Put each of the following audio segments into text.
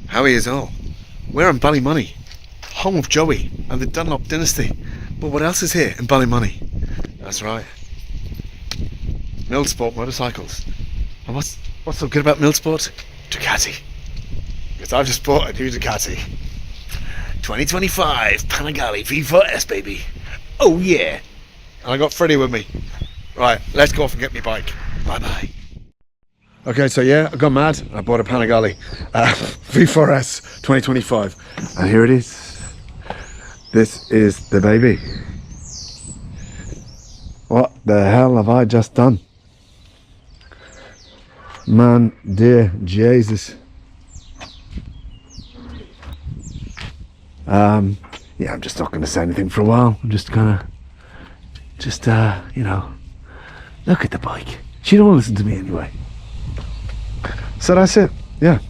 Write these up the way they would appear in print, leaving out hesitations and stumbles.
How are you all? We're in Ballymoney, home of Joey and the Dunlop dynasty. But what else is here in Ballymoney? That's right, Millsport motorcycles. And what's so good about Millsport? Ducati. Because I've just bought a new Ducati. 2025 Panigale V4S, baby. Oh yeah. And I got Freddie with me. Right, let's go off and get me bike. Bye bye. Okay, so yeah, I got mad. I bought a Panigale V4S 2025, and here it is. This is the baby. What the hell have I just done? Man, dear Jesus. Yeah, I'm just not going to say anything for a while. I'm just gonna, you know, look at the bike. She don't want to listen to me anyway. So that's it, yeah.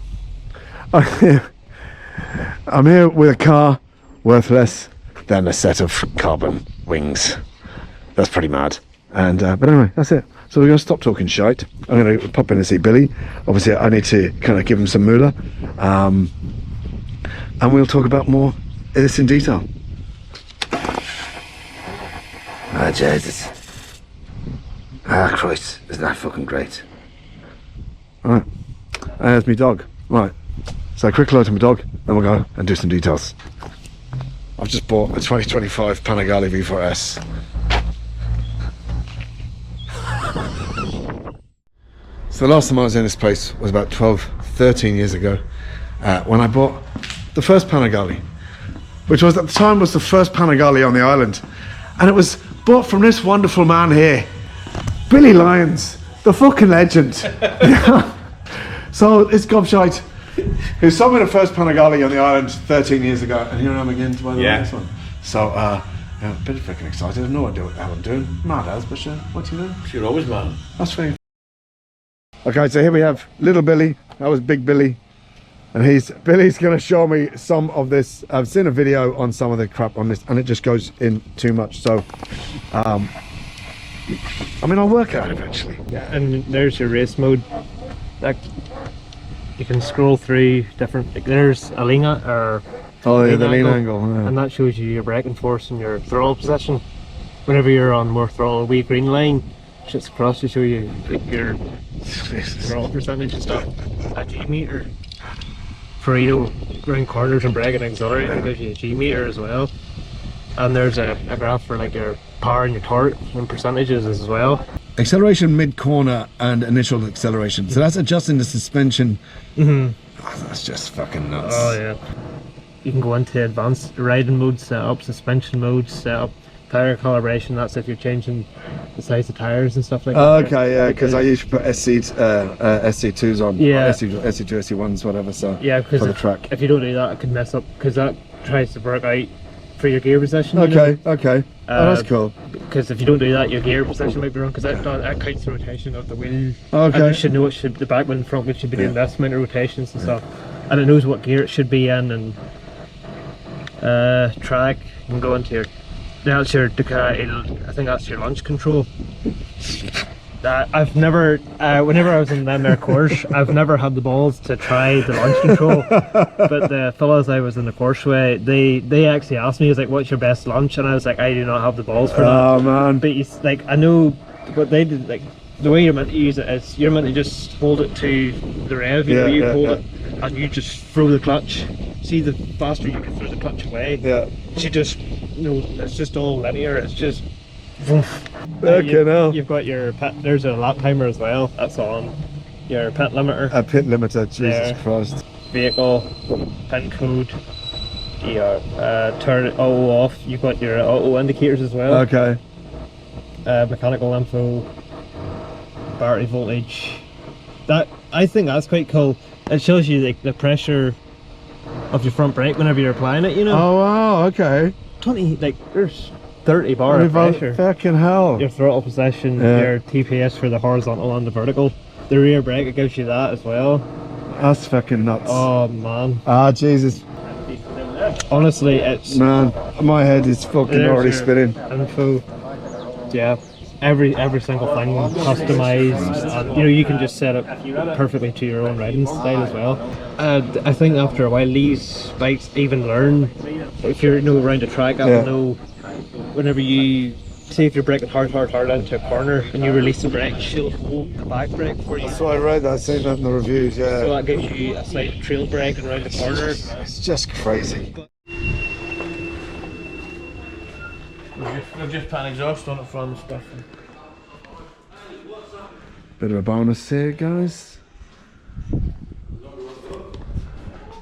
I'm here with a car worth less than a set of carbon wings. That's pretty mad. And but anyway, that's it. So we're going to stop talking shite. I'm going to pop in and see Billy. Obviously, I need to kind of give him some moolah. And we'll talk about more of this in detail. Ah, Jesus. Ah, Christ. Isn't that fucking great? Alright. There's my dog. Right. So quick hello to my dog, then we'll go and do some details. I've just bought a 2025 Panigale V4S. So the last time I was in this place was about 13 years ago, when I bought the first Panigale, which was at the time was the first Panigale on the island, and it was bought from this wonderful man here, Billy Lyons, the fucking legend. So it's gobshite, who sold me the first Panigale on the island 13 years ago, and here I am again to buy the next one. So yeah, a bit freaking excited. I have no idea what the hell I'm doing. Mad as, but what do you know? You're always mad. That's fine. Okay, so here we have little Billy. That was big Billy, and Billy's going to show me some of this. I've seen a video on some of the crap on this, and it just goes in too much. So, I mean, I'll work it out eventually. Yeah, and there's your race mode. Like, you can scroll through different. Like, there's a lean or oh yeah, the lean angle, yeah. And that shows you your braking force and your throttle position. Whenever you're on more throttle, wee green line, shits across to show you like, your throttle percentage and stuff. A G meter for round corners and braking auxiliary. It gives you a G meter as well. And there's a graph for like your power and your torque and percentages as well. Acceleration mid-corner and initial acceleration. So that's adjusting the suspension. Oh, that's just fucking nuts. Oh yeah. You can go into advanced riding mode setup, suspension mode setup, tire calibration. That's if you're changing the size of tires and stuff like that. Okay, yeah, because I usually put SC2s on. Yeah. SC2, SC1s, whatever. So yeah, because for the track. If you don't do that, it could mess up because that tries to work out for your gear position. Okay, okay. Oh, that's cool. Because if you don't do that, your gear position might be wrong because that counts the rotation of the wheel. Okay. And it should know the back wheel and front wheel should be doing this amount of rotations and stuff. And it knows what gear it should be in and track. You can go into your, that's your Ducati, I think that's your launch control. I've never, whenever I was in their course, I've never had the balls to try the launch control. But the fellas I was in the course with, they actually asked me, he was like, what's your best launch? And I was like, I do not have the balls for that. Oh man. But it's like, I know what they did, like, the way you're meant to use it is, you're meant to just hold it to the rev, you hold it, and you just throw the clutch. See, the faster you can throw the clutch away, you just, it's just all linear, it's just, okay, now you've got your pit, there's a lap timer as well, that's on your pit limiter. A pit limiter, Jesus there. Christ. Vehicle, pin code, your turn it auto off, you've got your auto indicators as well. Okay. Mechanical info, battery voltage. That, I think that's quite cool. It shows you the pressure of your front brake whenever you're applying it, you know. Oh wow, okay. 20, like there's 30 bar of pressure. Fucking hell. Your throttle position, your TPS for the horizontal and the vertical. The rear brake, it gives you that as well. That's fucking nuts. Oh man. Ah, Jesus. Honestly, it's... Man, my head is fucking already spinning. Info. Yeah. every single thing customized. You know, you can just set it perfectly to your own riding style as well. I think after a while these bikes even learn, if you're around a track, I don't know, whenever you say if you're braking hard into a corner and you release the brake, she'll hold the back brake for you. So I read that, I seen that in the reviews, yeah. So that gives you a slight trail brake around the corner. It's just crazy. We've just pan exhaust on it from stuff. Bit of a bonus here, guys.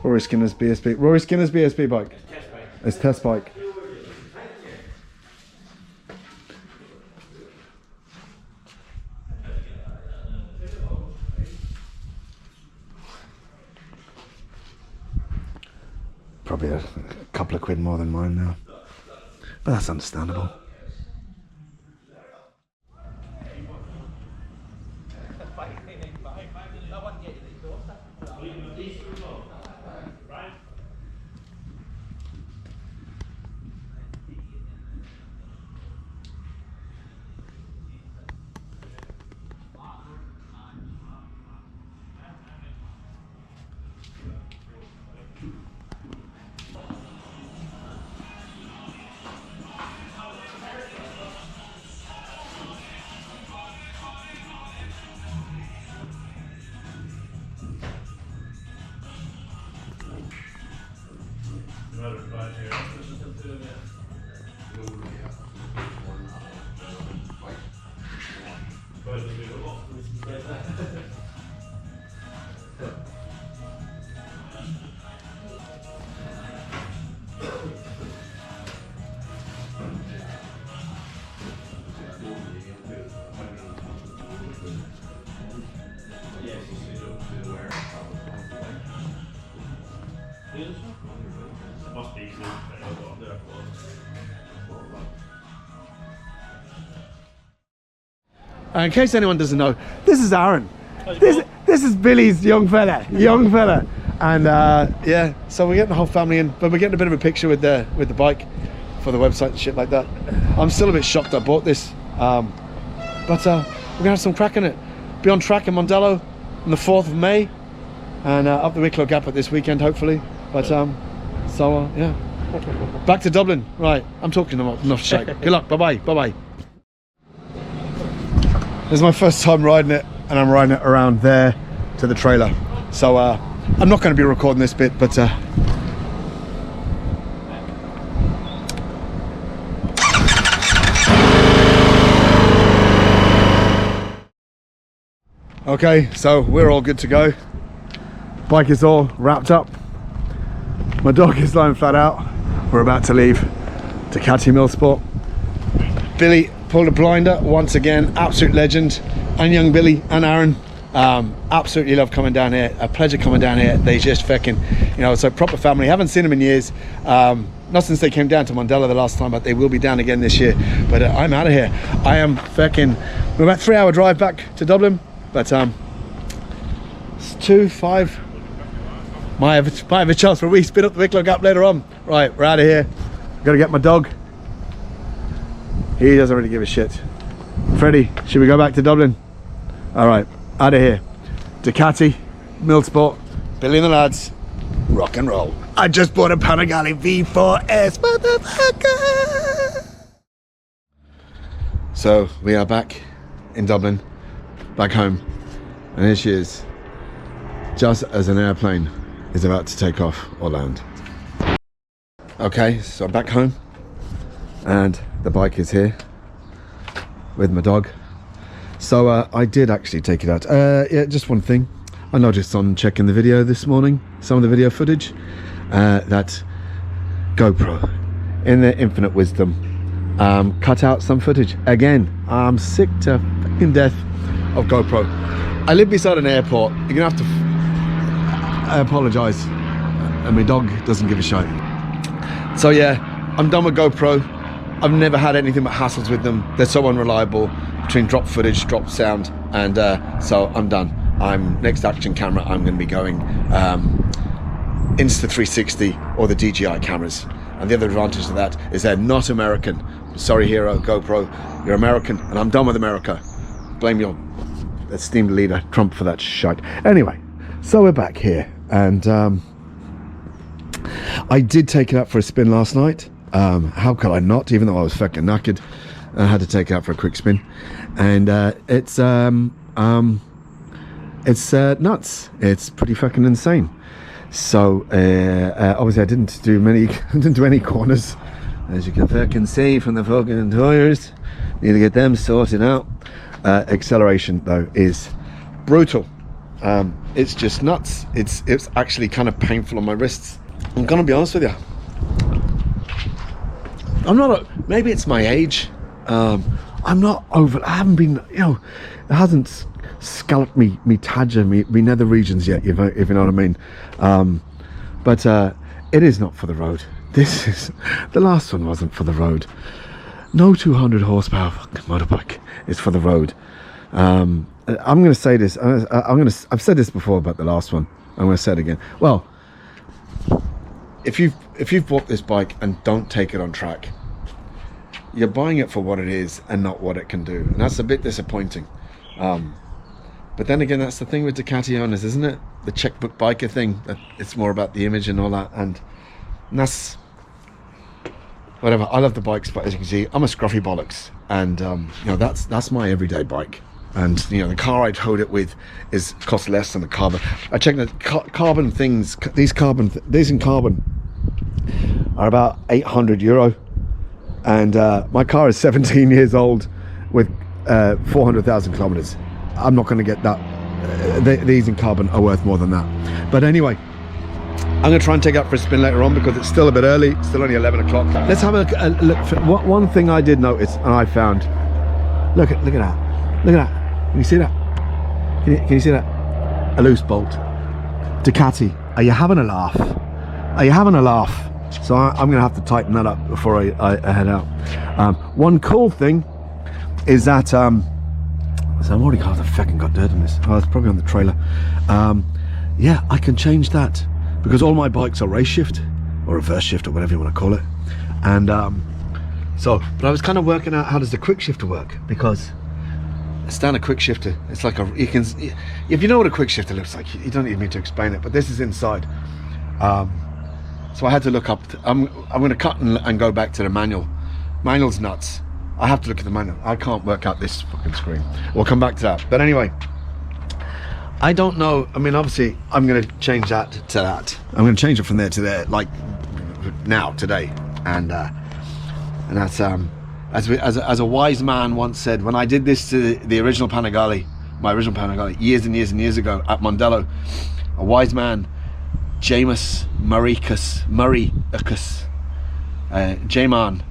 Rory Skinner's BSB bike. It's test bike. Probably a couple of quid more than mine now, but that's understandable. In case anyone doesn't know, this is Aaron. This is Billy's young fella, and yeah. So we're getting the whole family in, but we're getting a bit of a picture with the bike for the website and shit like that. I'm still a bit shocked I bought this, but we're gonna have some crack in it. Be on track in Mondello on the 4th of May, and up the Wicklow Gap at this weekend hopefully. But yeah, back to Dublin. Right, I'm talking enough shit. Good luck. Bye bye. This is my first time riding it, and I'm riding it around there to the trailer. So I'm not going to be recording this bit, but okay, so we're all good to go. Bike is all wrapped up. My dog is lying flat out. We're about to leave Ducati Millsport. Billy pulled a blinder once again, absolute legend, and young Billy and Aaron absolutely love coming down here. A pleasure coming down here. They just fucking, it's a proper family. Haven't seen them in years, not since they came down to Mondello the last time, but they will be down again this year. But I'm out of here. I am fucking, we're about 3-hour drive back to Dublin, but it's 2-5. Might have a chance for a wee spin up the Wicklow Gap later on. Right, we're out of here. Gotta get my dog. He doesn't really give a shit. Freddie, should we go back to Dublin? All right, out of here. Ducati, Millsport, Billy and the lads, rock and roll. I just bought a Panigale V4S, motherfucker! So we are back in Dublin, back home, and here she is, just as an airplane is about to take off or land. Okay, so I'm back home, and the bike is here with my dog. So I did actually take it out. Yeah, just one thing. I noticed on checking the video this morning, some of the video footage, that GoPro, in their infinite wisdom, cut out some footage. Again, I'm sick to fucking death of GoPro. I live beside an airport. You're gonna have to I apologise, and my dog doesn't give a shit. So yeah, I'm done with GoPro. I've never had anything but hassles with them. They're so unreliable between drop footage, drop sound, and so I'm done. Next action camera, I'm going to be going Insta360 or the DJI cameras. And the other advantage of that is they're not American, Sorry, hero, GoPro. You're American, and I'm done with America. Blame your esteemed leader, Trump, for that shite. Anyway, so we're back here, and I did take it out for a spin last night. How could I not? Even though I was fucking knackered, I had to take it out for a quick spin, and it's nuts. It's pretty fucking insane. So obviously I didn't do any corners, as you can fucking see from the fucking tires. Need to get them sorted out. Acceleration though is brutal. It's just nuts. It's actually kind of painful on my wrists. I'm gonna be honest with you. Maybe it's my age. I'm not over. I haven't been. You know, it hasn't scalloped me tadger, me nether regions yet. If you know what I mean. But it is not for the road. This is the last one. Wasn't for the road. No 200 horsepower fucking motorbike is for the road. I'm going to say this. I've said this before about the last one. I'm going to say it again. Well, if you've bought this bike and don't take it on track, you're buying it for what it is and not what it can do, and that's a bit disappointing. But then again, that's the thing with Ducati owners, isn't it? The checkbook biker thing. That it's more about the image and all that, and that's whatever. I love the bikes, but as you can see, I'm a scruffy bollocks, and you know, that's my everyday bike. And you know, the car I towed it with costs less than the carbon. I checked the carbon things. These in carbon are about €800, and my car is 17 years old with 400,000 kilometers. I'm not going to get that. These in carbon are worth more than that. But anyway, I'm going to try and take it out for a spin later on because it's still a bit early. It's still only 11 o'clock. Let's have a look. One thing I did notice, and I found. Look at that. Look at that. Can you see that? Can you see that? A loose bolt. Ducati, are you having a laugh? Are you having a laugh? So I'm going to have to tighten that up before I head out. One cool thing is that so I've already got the fucking got dirt on this. Oh, it's probably on the trailer. Yeah, I can change that because all my bikes are race shift or reverse shift or whatever you want to call it. And but I was kind of working out how does the quick shifter work, because a standard quick shifter, it's like if you know what a quick shifter looks like, you don't even need to explain it, but this is inside. So I had to look up. I'm going to cut and go back to the manual. Manual's nuts. I have to look at the manual. I can't work out this fucking screen. We'll come back to that. But anyway, I don't know. I mean, obviously, I'm going to change that to that. I'm going to change it from there to there, like now, today, and that's as a wise man once said, when I did this to the original Panigale, my original Panigale, years and years and years ago at Mondello, a wise man, Jamus Murrayicus, J-Man,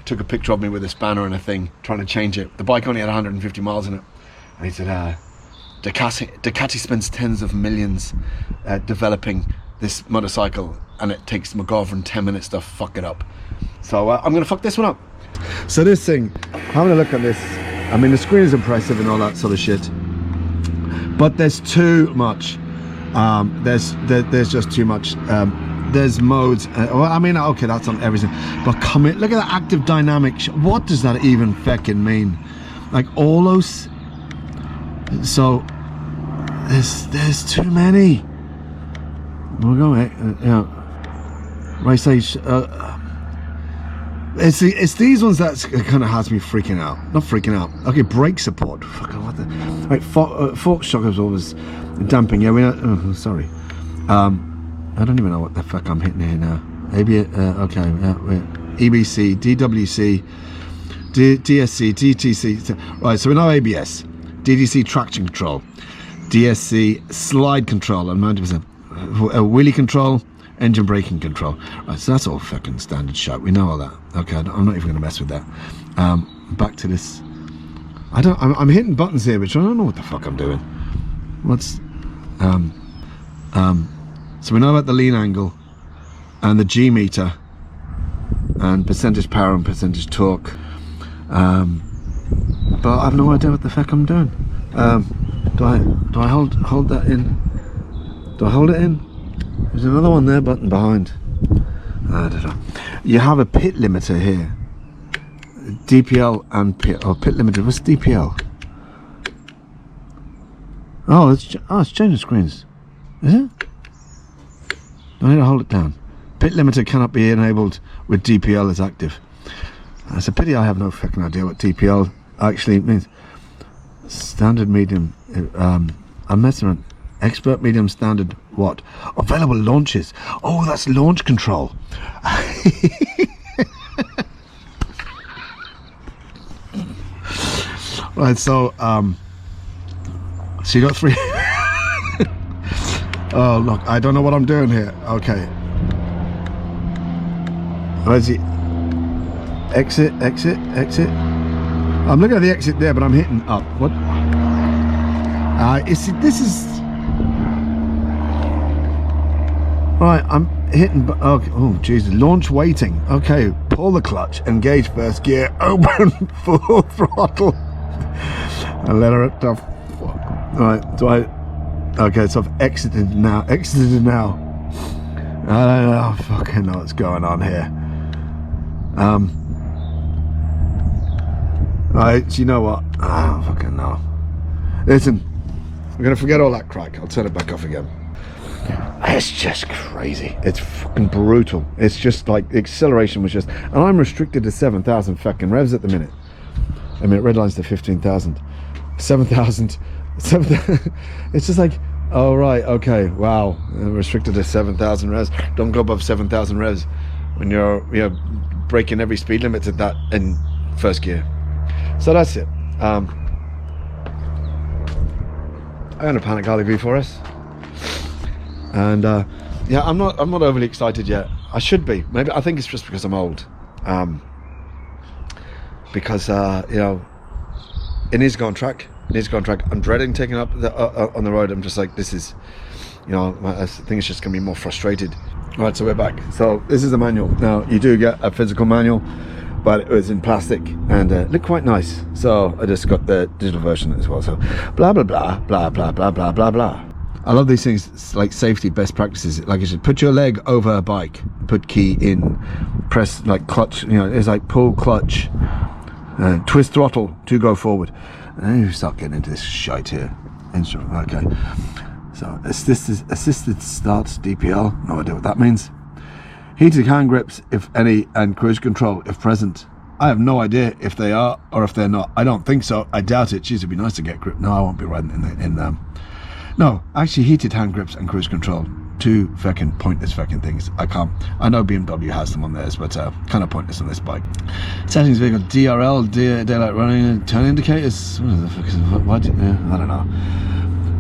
took a picture of me with a spanner and a thing, trying to change it. The bike only had 150 miles in it, and he said, Ducati spends tens of millions developing this motorcycle, and it takes McGovern 10 minutes to fuck it up. So I'm gonna fuck this one up. So this thing, having a look at this, I mean, the screen is impressive and all that sort of shit, but there's too much. There's just too much. There's modes. Well, I mean, okay, that's on everything. But come in, look at the active dynamic. What does that even fucking mean? Like all those. So there's too many. We'll go. Right stage. It's these ones that kind of has me freaking out. Not freaking out. Okay, brake support. Fucking what the. Right, fork shock absorbers, damping. Yeah, we know. Sorry. I don't even know what the fuck I'm hitting here now. Okay. EBC, DWC, DSC, DTC. Right. So we know ABS, DDC traction control, DSC slide control, and 90%. Wheelie control. Engine braking control. Right, so that's all fucking standard shit. We know all that. Okay, I'm not even going to mess with that. Back to this. I'm hitting buttons here, which I don't know what the fuck I'm doing. What's so we know about the lean angle and the G meter and percentage power and percentage torque. But I have no idea what the fuck I'm doing. Do I hold that in? Do I hold it in? There's another one there, button behind. I don't know. You have a pit limiter here. DPL and pit limited. What's DPL? Oh, it's changing screens. Is it? Do I need to hold it down? Pit limiter cannot be enabled with DPL as active. It's a pity I have no fucking idea what DPL actually means. Standard, medium. I'm messing around. Expert, medium, standard. What? Available launches. Oh, that's launch control. Right, so you got 3. Oh look, I don't know what I'm doing here. Okay, where's the exit? I'm looking at the exit there, but I'm hitting up. What? This is right. I'm hitting. Okay. Oh Jesus! Launch waiting. Okay, pull the clutch. Engage first gear. Open full throttle. And let her at off. Right. Do I? Okay, so I've exited now. I don't fucking know what's going on here. Right, you know what? I don't fucking know. Listen, I'm gonna forget all that crack. I'll turn it back off again. It's just crazy. It's fucking brutal. It's just like the acceleration was just, and I'm restricted to 7,000 fucking revs at the minute. I mean, it redlines to 15,000. 7,000. It's just like, oh right, okay, wow, restricted to 7,000 revs. Don't go above 7,000 revs when you're breaking every speed limit at that in first gear. So that's it. I own a Panigale V4S, and yeah, I'm not overly excited yet. I should be. Maybe I think it's just because I'm old. Because you know, it needs to go on track. I'm dreading taking up on the road. I'm just like, this is, you know, I think it's just gonna be more frustrated. Right, so we're back. So this is the manual. Now you do get a physical manual, but it was in plastic and looked quite nice. So I just got the digital version as well. So blah blah blah blah blah blah blah blah blah. I love these things. It's like safety best practices. Like you should put your leg over a bike, put key in, press like clutch. You know, it's like pull clutch, twist throttle to go forward. And then you start getting into this shite here. Okay, so assisted starts, DPL, no idea what that means. Heated hand grips if any, and cruise control if present. I have no idea if they are or if they're not. I don't think so. I doubt it. Geez, it'd be nice to get grip. No, I won't be riding in them. No, actually heated hand grips and cruise control. Two fucking pointless fucking things. I know BMW has them on theirs, but kind of pointless on this bike. Settings vehicle, DRL, daylight running, turn indicators. What the fuck is what? Yeah, I don't know.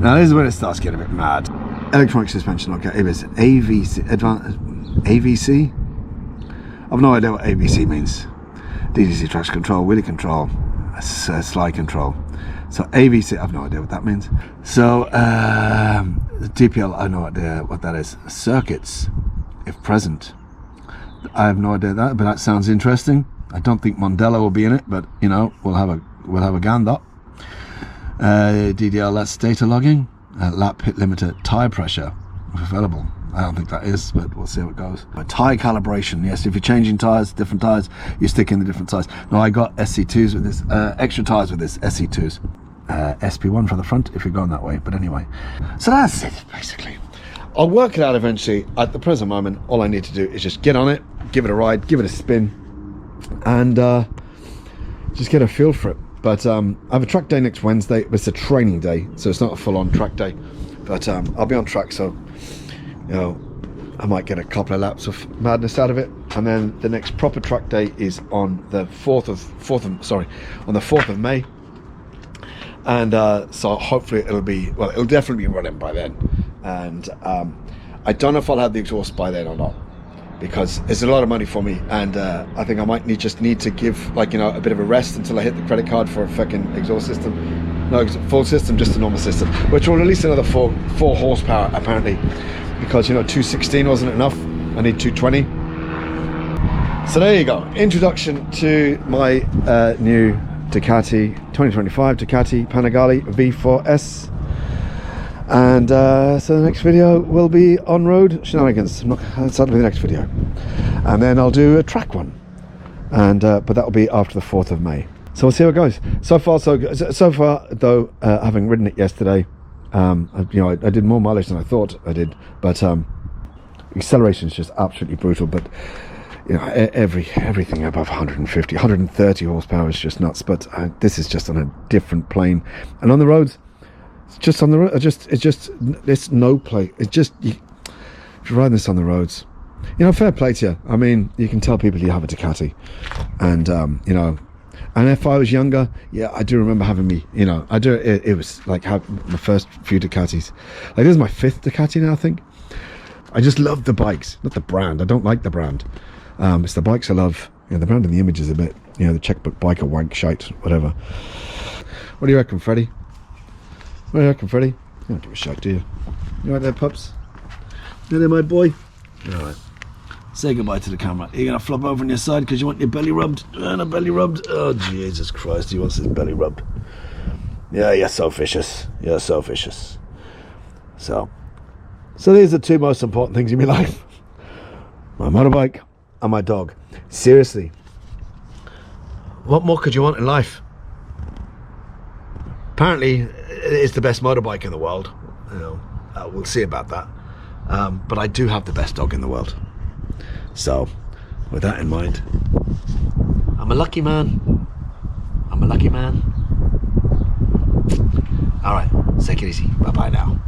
Now this is when it starts getting a bit mad. Electronic suspension, okay. It is AVC, AVC? I've no idea what AVC means. DDC traction control, wheelie control, slide control. So AVC, I've no idea what that means. So DPL, I have no idea what that is. Circuits, if present, I have no idea that, but that sounds interesting. I don't think Mondello will be in it, but you know, we'll have a gander. DDL, that's data logging. Lap hit limiter, tire pressure, if available. I don't think that is, but we'll see how it goes. Tire calibration, yes, if you're changing tires, different tires, you stick in the different tires. Now I got SC2s with this, extra tires with this, SC2s. SP1 for the front if you're going that way, but anyway. So that's it, basically. I'll work it out eventually. At the present moment, all I need to do is just get on it, give it a ride, give it a spin, and just get a feel for it. But I have a track day next Wednesday. It's a training day, so it's not a full-on track day. But I'll be on track, so you know, I might get a couple of laps of madness out of it. And then the next proper track day is on the 4th of May. And so hopefully it'll definitely be running by then. And I don't know if I'll have the exhaust by then or not, because it's a lot of money for me, and I think I might just need to give, like, you know, a bit of a rest until I hit the credit card for a fucking exhaust system. No, full system, just a normal system, which will release another 4 horsepower apparently, because, you know, 216 wasn't enough. I need 220. So there you go. Introduction to my new Ducati 2025 Ducati Panigale V4S. And so the next video will be on road shenanigans. That'll be the next video, and then I'll do a track one. and but that'll be after the 4th of May. So we'll see how it goes. So far, so good. So far, though, having ridden it yesterday, I did more mileage than I thought I did, but acceleration is just absolutely brutal. But everything above 150, 130 horsepower is just nuts. But this is just on a different plane, and on the roads, it's just on the road. It's no play. It's just if you're riding this on the roads, fair play to you. I mean, you can tell people you have a Ducati, and and if I was younger, yeah, I do remember having me, I do. It was like my first few Ducatis. Like, this is my 5th Ducati now, I think. I just love the bikes, not the brand. I don't like the brand. It's the bikes I love. The brand and the image is a bit, the checkbook biker wank shite, whatever. What do you reckon, Freddie? What do you reckon, Freddie? You don't give a shite, do you? You right there, pups? You there, my boy? All right. Say goodbye to the camera. Are you going to flop over on your side because you want your belly rubbed? And a belly rubbed? Oh, Jesus Christ, he wants his belly rubbed. Yeah, you're so vicious. You're so vicious. So these are the 2 most important things in my life. My motorbike and my dog. Seriously. What more could you want in life? Apparently, it's the best motorbike in the world. We'll see about that. But I do have the best dog in the world. So, with that in mind, I'm a lucky man. I'm a lucky man. All right, take it easy. Bye-bye now.